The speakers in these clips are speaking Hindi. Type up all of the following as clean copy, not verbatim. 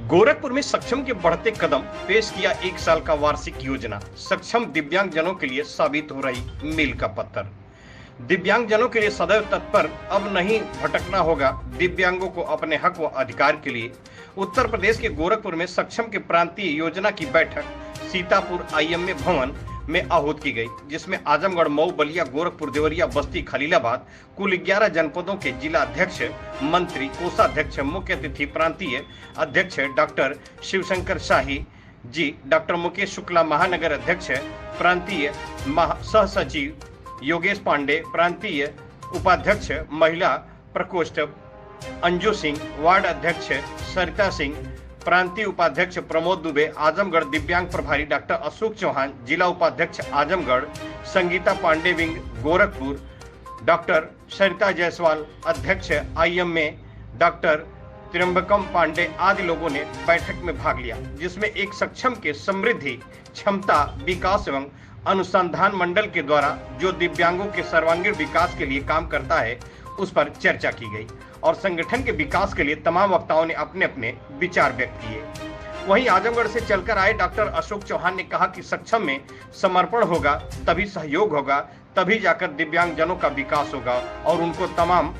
गोरखपुर में सक्षम के बढ़ते कदम, पेश किया 1 साल का वार्षिक योजना। सक्षम दिव्यांग जनों के लिए साबित हो रही मील का पत्थर। दिव्यांग जनों के लिए सदैव तत्पर, अब नहीं भटकना होगा। दिव्यांगों को अपने हक व अधिकार के लिए उत्तर प्रदेश के गोरखपुर में सक्षम के प्रांतीय योजना की बैठक सीतापुर IMA भवन में आहूत की गई, जिसमें आजमगढ़, मऊ, बलिया, गोरखपुर, देवरिया, बस्ती, खलीलाबाद कुल 11 जनपदों के जिला अध्यक्ष, मंत्री, कोषाध्यक्ष, मुख्य अतिथि प्रांतीय अध्यक्ष डॉक्टर शिवशंकर शाही जी, डॉक्टर मुकेश शुक्ला महानगर अध्यक्ष, प्रांतीय सह सचिव योगेश पांडे, प्रांतीय उपाध्यक्ष महिला प्रकोष्ठ अंजू सिंह, वार्ड अध्यक्ष सरिता सिंह, प्रांतीय उपाध्यक्ष प्रमोद दुबे, आजमगढ़ दिव्यांग प्रभारी डॉक्टर अशोक चौहान, जिला उपाध्यक्ष आजमगढ़ संगीता पांडे विंग गोरखपुर, डॉक्टर सरिता जायसवाल, अध्यक्ष IMA डॉक्टर त्रियंबकम पांडे आदि लोगों ने बैठक में भाग लिया, जिसमें एक सक्षम के समृद्धि, क्षमता, विकास एवं अनुसंधान मंडल के द्वारा जो दिव्यांगों के सर्वांगीण विकास के लिए काम करता है उस पर चर्चा की गई और संगठन के विकास के लिए तमाम वक्ताओं ने अपने अपने विचार व्यक्त किए। वहीं आजमगढ़ से चलकर आए डॉक्टर अशोक चौहान ने कहा कि सक्षम में समर्पण होगा, तभी सहयोग होगा, तभी जाकर दिव्यांग जनों का विकास होगा और उनको तमाम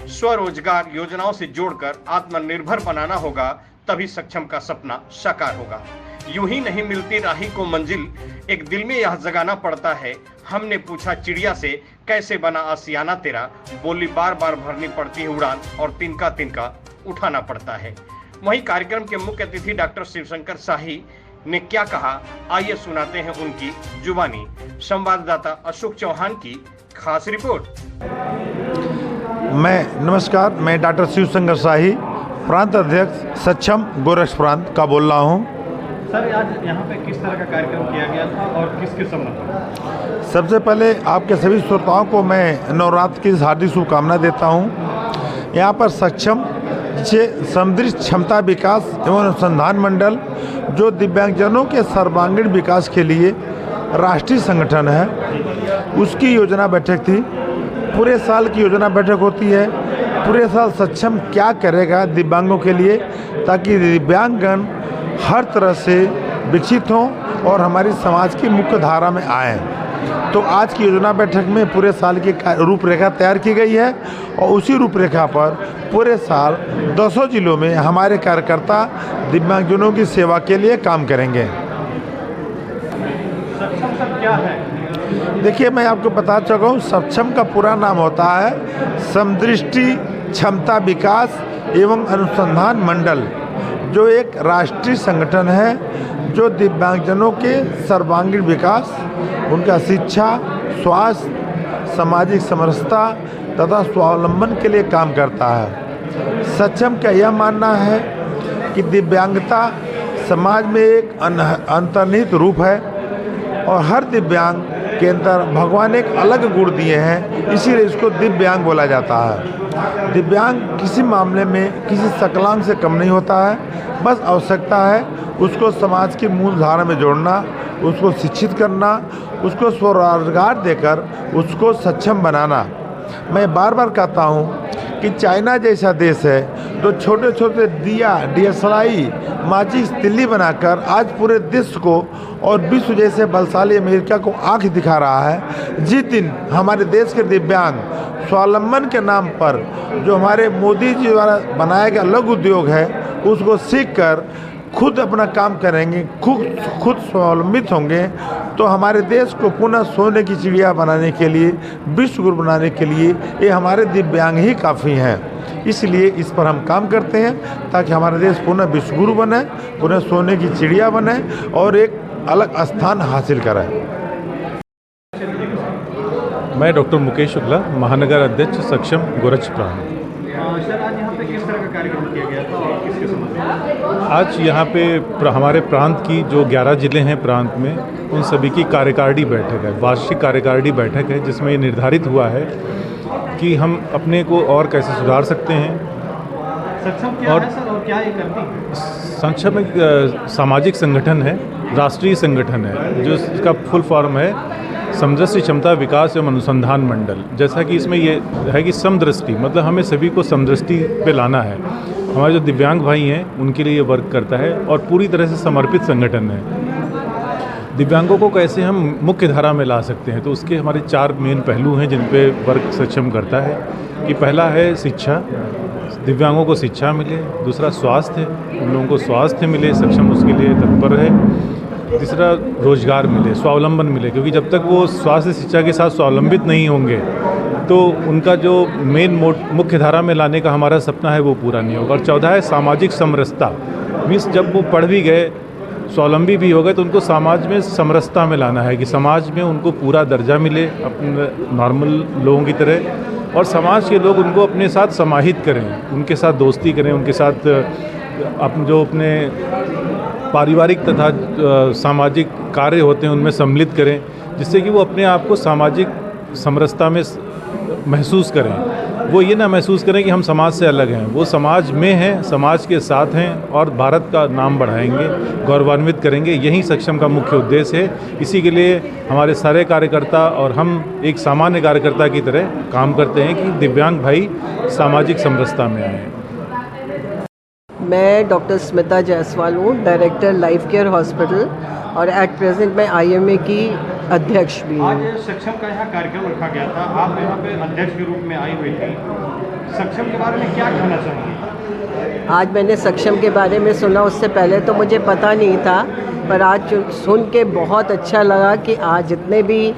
स्वरोजगार योजनाओं से जोड़कर आत्मनिर्भर बनाना होगा, तभी सक्षम का सपना साकार होगा। यूं ही नहीं मिलती राही को मंजिल, एक दिल में यह जगाना पड़ता है। हमने पूछा चिड़िया से, कैसे बना आसियाना तेरा, बोली बार बार भरनी पड़ती है उड़ान और तिनका तिनका उठाना पड़ता है। वहीं कार्यक्रम के मुख्य अतिथि डॉक्टर शिवशंकर शाही ने क्या कहा, आइए सुनाते हैं उनकी जुबानी। संवाददाता अशोक चौहान की खास रिपोर्ट। नमस्कार, मैं डॉक्टर शिवशंकर शाही, प्रांत अध्यक्ष सक्षम गोरखपुर प्रांत का बोल रहा हूँ। सर, आज यहाँ पे किस तरह का कार्यक्रम किया गया था और किसके संबंध में? सबसे पहले आपके सभी श्रोताओं को मैं नवरात्र की हार्दिक शुभकामनाएं देता हूँ। यहाँ पर सक्षम समृद्धि, क्षमता, विकास एवं अनुसंधान मंडल जो दिव्यांगजनों के सर्वांगीण विकास के लिए राष्ट्रीय संगठन है, उसकी योजना बैठक थी। पूरे साल की योजना बैठक होती है। पूरे साल सक्षम क्या करेगा दिव्यांगों के लिए, ताकि दिव्यांगजन हर तरह से विकसित हों और हमारी समाज की मुख्य धारा में आएँ। तो आज की योजना बैठक में पूरे साल की रूपरेखा तैयार की गई है और उसी रूपरेखा पर पूरे साल 200 जिलों में हमारे कार्यकर्ता दिव्यांगजनों की सेवा के लिए काम करेंगे। सक्षम सब क्या है? देखिए, मैं आपको बता चुका हूँ, सक्षम का पूरा नाम होता है समदृष्टि, क्षमता, विकास एवं अनुसंधान मंडल, जो एक राष्ट्रीय संगठन है जो दिव्यांगजनों के सर्वांगीण विकास, उनका शिक्षा, स्वास्थ्य, सामाजिक समरसता तथा स्वावलंबन के लिए काम करता है। सक्षम का यह मानना है कि दिव्यांगता समाज में एक अंतर्निहित रूप है और हर दिव्यांग के अंदर भगवान एक अलग गुण दिए हैं, इसीलिए इसको दिव्यांग बोला जाता है। दिव्यांग किसी मामले में किसी सकलांग से कम नहीं होता है। बस आवश्यकता है उसको समाज की मूल धारा में जोड़ना, उसको शिक्षित करना, उसको स्वरोजगार देकर उसको सक्षम बनाना। मैं बार बार कहता हूँ कि चाइना जैसा देश है तो छोटे छोटे दिया, DSLI, माचिस, तिल्ली बनाकर आज पूरे देश को और विश्व जैसे बलशाली अमेरिका को आंख दिखा रहा है। जिस दिन हमारे देश के दिव्यांग स्वावलंबन के नाम पर जो हमारे मोदी जी द्वारा बनाया गया लघु उद्योग है, उसको सीखकर खुद अपना काम करेंगे, खुद स्वावलंबित होंगे, तो हमारे देश को पुनः सोने की चिड़िया बनाने के लिए, विश्व गुरु बनाने के लिए ये हमारे दिव्यांग ही काफ़ी हैं। इसलिए इस पर हम काम करते हैं ताकि हमारा देश पुनः विश्व गुरु बने, पुनः सोने की चिड़िया बने और एक अलग स्थान हासिल करें। मैं डॉक्टर मुकेश शुक्ला, महानगर अध्यक्ष सक्षम गोरखपुर प्रांत। सर, आज यहाँ पे किस तरह का कार्यक्रम किया गया था और किसके संबंध में? आज यहाँ पे हमारे प्रांत की जो 11 ज़िले हैं प्रांत में, उन सभी की कार्यकारिणी बैठक है, वार्षिक कार्यकारिणी बैठक है, जिसमें ये निर्धारित हुआ है कि हम अपने को और कैसे सुधार सकते हैं। सक्षम क्या है सर और क्या ये करती है? सक्षम एक सामाजिक संगठन है, राष्ट्रीय संगठन है, जो इसका फुल फॉर्म है समदृष्टि क्षमता विकास एवं अनुसंधान मंडल। जैसा कि इसमें ये है कि समदृष्टि मतलब हमें सभी को समदृष्टि पे लाना है। हमारे जो दिव्यांग भाई हैं उनके लिए ये वर्क करता है और पूरी तरह से समर्पित संगठन है। दिव्यांगों को कैसे हम मुख्य धारा में ला सकते हैं, तो उसके हमारे 4 मेन पहलू हैं जिन पे वर्क सक्षम करता है। कि पहला है शिक्षा, दिव्यांगों को शिक्षा मिले। दूसरा स्वास्थ्य, उन लोगों को स्वास्थ्य मिले, सक्षम उसके लिए तत्पर है। तीसरा रोजगार मिले, स्वावलंबन मिले, क्योंकि जब तक वो स्वास्थ्य शिक्षा के साथ स्वावलंबित नहीं होंगे तो उनका जो मेन मुख्य धारा में लाने का हमारा सपना है वो पूरा नहीं होगा। और चौथा है सामाजिक समरसता, मीन्स जब वो पढ़ भी गए, स्वावलंबी भी हो गए, तो उनको समाज में समरसता में लाना है कि समाज में उनको पूरा दर्जा मिले अपने नॉर्मल लोगों की तरह, और समाज के लोग उनको अपने साथ समाहित करें, उनके साथ दोस्ती करें, उनके साथ अपने पारिवारिक तथा सामाजिक कार्य होते हैं उनमें सम्मिलित करें, जिससे कि वो अपने आप को सामाजिक समरसता में महसूस करें। वो ये ना महसूस करें कि हम समाज से अलग हैं, वो समाज में हैं, समाज के साथ हैं और भारत का नाम बढ़ाएंगे, गौरवान्वित करेंगे। यही सक्षम का मुख्य उद्देश्य है। इसी के लिए हमारे सारे कार्यकर्ता और हम एक सामान्य कार्यकर्ता की तरह काम करते हैं कि दिव्यांग भाई सामाजिक समरसता में आएँ। मैं डॉक्टर स्मिता जायसवाल हूँ, डायरेक्टर लाइफ केयर हॉस्पिटल, और एट प्रेजेंट मैं IMA की अध्यक्ष भी हूँ। आज सक्षम का यहाँ कार्यक्रम रखा गया था, आप यहाँ पे अध्यक्ष के रूप में आई हुई थी। सक्षम के बारे में क्या कहना चाहेंगे? आज मैंने सक्षम के बारे में सुना, उससे पहले तो मुझे पता नहीं था, पर आज सुन के बहुत अच्छा लगा कि आज जितने भी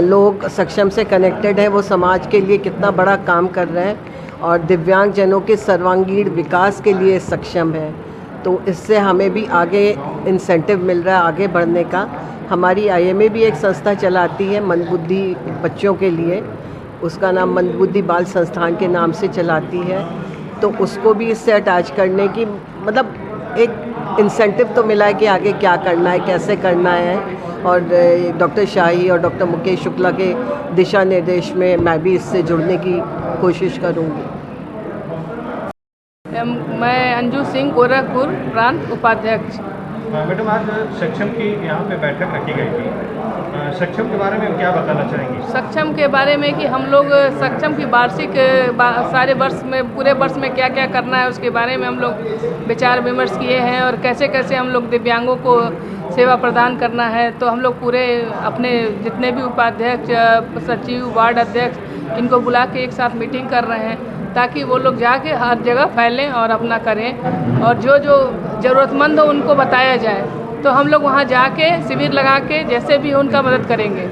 लोग सक्षम से कनेक्टेड हैं वो समाज के लिए कितना बड़ा काम कर रहे हैं और दिव्यांगजनों के सर्वांगीण विकास के लिए सक्षम है। तो इससे हमें भी आगे इंसेंटिव मिल रहा है आगे बढ़ने का। हमारी IMA भी एक संस्था चलाती है मंदबुद्धि बच्चों के लिए, उसका नाम मंदबुद्धि बाल संस्थान के नाम से चलाती है। तो उसको भी इससे अटैच करने की मतलब एक इंसेंटिव तो मिला है कि आगे क्या करना है, कैसे करना है। और डॉक्टर शाही और डॉक्टर मुकेश शुक्ला के दिशा निर्देश में मैं भी इससे जुड़ने की कोशिश करूँगी। मैं अंजू सिंह, गोरखपुर प्रांत उपाध्यक्ष। मैडम, आज सक्षम की यहाँ पे बैठक रखी गई थी, सक्षम के बारे में क्या बताना चाहेंगी? सक्षम के बारे में कि हम लोग सक्षम की वार्षिक सारे वर्ष में, पूरे वर्ष में क्या क्या करना है उसके बारे में हम लोग विचार विमर्श किए हैं, और कैसे कैसे हम लोग दिव्यांगों को सेवा प्रदान करना है। तो हम लोग पूरे अपने जितने भी उपाध्यक्ष, सचिव, वार्ड अध्यक्ष, इनको बुला के एक साथ मीटिंग कर रहे हैं ताकि वो लोग जाके हर जगह फैलें और अपना करें, और जो जो ज़रूरतमंद हो उनको बताया जाए। तो हम लोग वहाँ जाके शिविर लगा के जैसे भी हो उनका मदद करेंगे।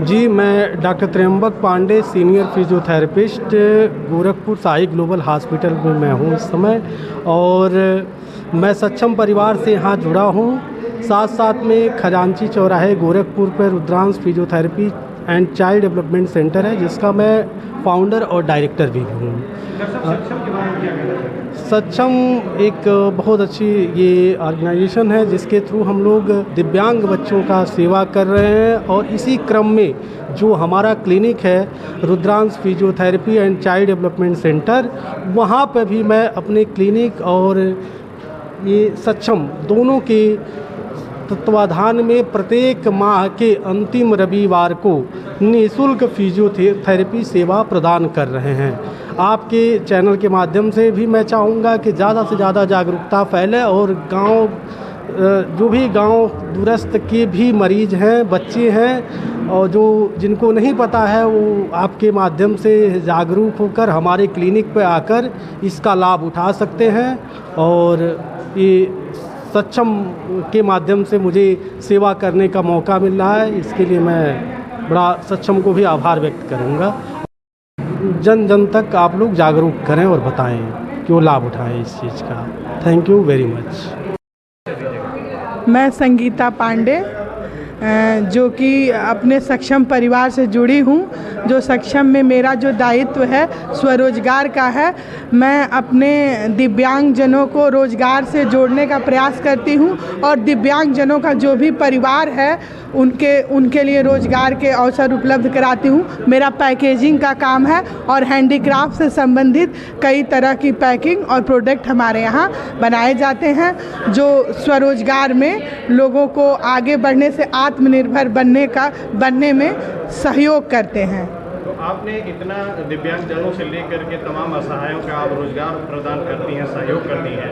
जी, मैं doctor Tryambak Pandey, senior physiotherapist, Gorakhpur Sai global hospital में मैं हूँ इस समय, और मैं सक्षम परिवार से यहाँ जुड़ा हूँ। साथ साथ में खजांची चौराहे गोरखपुर पर Rudransh physiotherapy and child development centre है, जिसका मैं फाउंडर और डायरेक्टर भी हूँ। सक्षम एक बहुत अच्छी ये ऑर्गेनाइजेशन है जिसके थ्रू हम लोग दिव्यांग बच्चों का सेवा कर रहे हैं, और इसी क्रम में जो हमारा क्लिनिक है Rudransh physiotherapy and child development centre, वहाँ पर भी मैं अपने क्लिनिक और ये सक्षम दोनों के तत्वाधान में प्रत्येक माह के अंतिम रविवार को निःशुल्क फिजियोथेरेपी सेवा प्रदान कर रहे हैं। आपके चैनल के माध्यम से भी मैं चाहूँगा कि ज़्यादा से ज़्यादा जागरूकता फैले, और गांव, जो भी गांव दूरस्थ के भी मरीज हैं, बच्चे हैं, और जो जिनको नहीं पता है वो आपके माध्यम से जागरूक होकर हमारे क्लिनिक पर आकर इसका लाभ उठा सकते हैं। और ये सक्षम के माध्यम से मुझे सेवा करने का मौका मिल रहा है, इसके लिए मैं बड़ा सक्षम को भी आभार व्यक्त करूंगा। जन जन तक आप लोग जागरूक करें और बताएं कि वो लाभ उठाएं इस चीज़ का। Thank you very much. मैं संगीता पांडे, जो कि अपने सक्षम परिवार से जुड़ी हूँ। जो सक्षम में मेरा जो दायित्व है स्वरोजगार का है। मैं अपने दिव्यांगजनों को रोजगार से जोड़ने का प्रयास करती हूँ, और दिव्यांगजनों का जो भी परिवार है उनके लिए रोजगार के अवसर उपलब्ध कराती हूँ। मेरा पैकेजिंग का काम है, और हैंडीक्राफ्ट से संबंधित कई तरह की पैकिंग और प्रोडक्ट हमारे यहाँ बनाए जाते हैं, जो स्वरोजगार में लोगों को आगे बढ़ने से आत्मनिर्भर बनने में सहयोग करते हैं। तो आपने इतना दिव्यांगजनों से लेकर के तमाम असहायों का आप रोजगार प्रदान करती हैं, सहयोग करती हैं।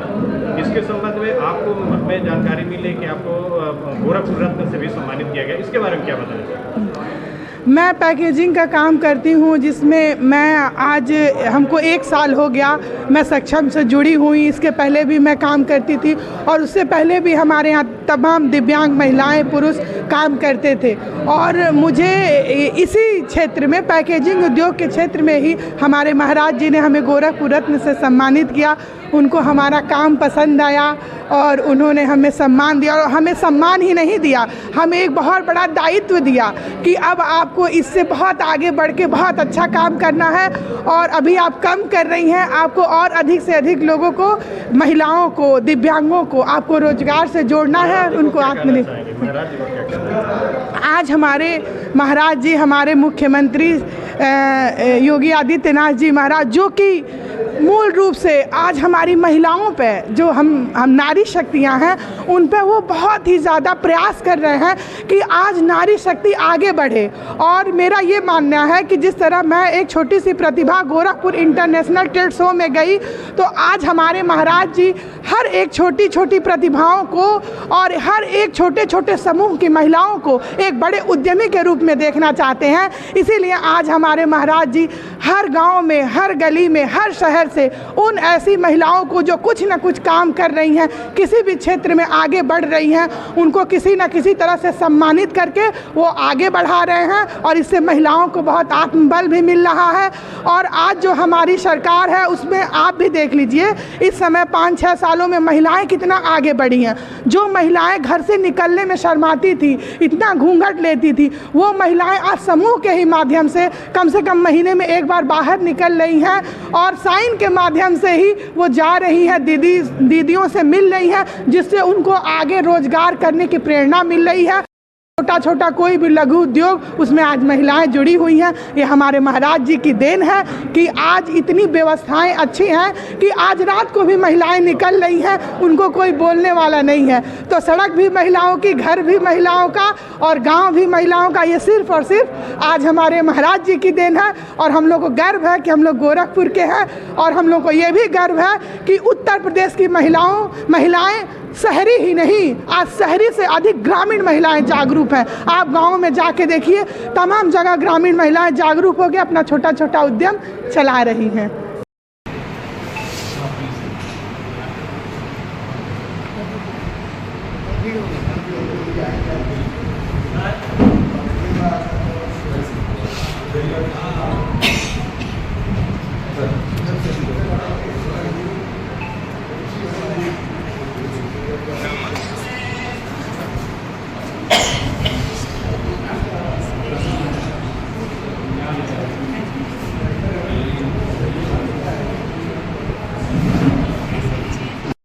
इसके संबंध में आपको में जानकारी मिली कि आपको गोरखपुर रत्न से भी सम्मानित किया गया, इसके बारे में क्या बताना चाहिए? मैं पैकेजिंग का काम करती हूँ, जिसमें मैं आज हमको 1 साल हो गया मैं सक्षम से जुड़ी हुई। इसके पहले भी मैं काम करती थी और उससे पहले भी हमारे यहाँ तमाम दिव्यांग महिलाएं पुरुष काम करते थे। और मुझे इसी क्षेत्र में पैकेजिंग उद्योग के क्षेत्र में ही हमारे महाराज जी ने हमें गोरखपुर रत्न से सम्मानित किया। उनको हमारा काम पसंद आया और उन्होंने हमें सम्मान दिया। और हमें सम्मान ही नहीं दिया, हमें एक बहुत बड़ा दायित्व दिया कि अब आपको इससे बहुत आगे बढ़ के बहुत अच्छा काम करना है और अभी आप कम कर रही हैं, आपको और अधिक से अधिक लोगों को, महिलाओं को, दिव्यांगों को आपको रोजगार से जोड़ना है और उनको आत्मनिर्भर। आज हमारे महाराज जी, हमारे मुख्यमंत्री योगी आदित्यनाथ जी महाराज, जो कि मूल रूप से आज हमारी महिलाओं पे, जो हम नारी शक्तियां हैं, उन पे वो बहुत ही ज़्यादा प्रयास कर रहे हैं कि आज नारी शक्ति आगे बढ़े। और मेरा ये मानना है कि जिस तरह मैं एक छोटी सी प्रतिभा गोरखपुर इंटरनेशनल ट्रेड शो में गई, तो आज हमारे महाराज जी हर एक छोटी छोटी प्रतिभाओं को और हर एक छोटे छोटे समूह की महिलाओं को एक बड़े उद्यमी के रूप में देखना चाहते हैं। इसीलिए आज हमारे महाराज जी हर गांव में, हर गली में, हर शहर से उन ऐसी महिलाओं को जो कुछ न कुछ काम कर रही हैं, किसी भी क्षेत्र में आगे बढ़ रही हैं, उनको किसी न किसी तरह से सम्मानित करके वो आगे बढ़ा रहे हैं। और इससे महिलाओं को बहुत आत्मबल भी मिल रहा है। और आज जो हमारी सरकार है उसमें आप भी देख लीजिए, इस समय 5-6 सालों में महिलाएं कितना आगे बढ़ी हैं। जो महिलाएं घर से निकलने में शर्माती थी, इतना घूंघट लेती थी, वो महिलाएं आज समूह के ही माध्यम से कम महीने में एक बार बाहर निकल रही हैं और साइन के माध्यम से ही वो जा रही हैं, दीदियों से मिल रही हैं, जिससे उनको आगे रोजगार करने की प्रेरणा मिल रही है। छोटा छोटा कोई भी लघु उद्योग, उसमें आज महिलाएं जुड़ी हुई हैं। ये हमारे महाराज जी की देन है कि आज इतनी व्यवस्थाएं अच्छी हैं कि आज रात को भी महिलाएं निकल रही हैं, उनको कोई बोलने वाला नहीं है। तो सड़क भी महिलाओं की, घर भी महिलाओं का और गांव भी महिलाओं का। ये सिर्फ और सिर्फ आज हमारे महाराज जी की देन है। और हम लोग को गर्व है कि हम लोग गोरखपुर के हैं। और हम लोग को ये भी गर्व है कि उत्तर प्रदेश की महिलाएं शहरी ही नहीं, आज शहरी से अधिक ग्रामीण महिलाएं जागरूक हैं। आप गाँव में जाके देखिए, तमाम जगह ग्रामीण महिलाएं जागरूक हो के अपना छोटा छोटा उद्यम चला रही हैं।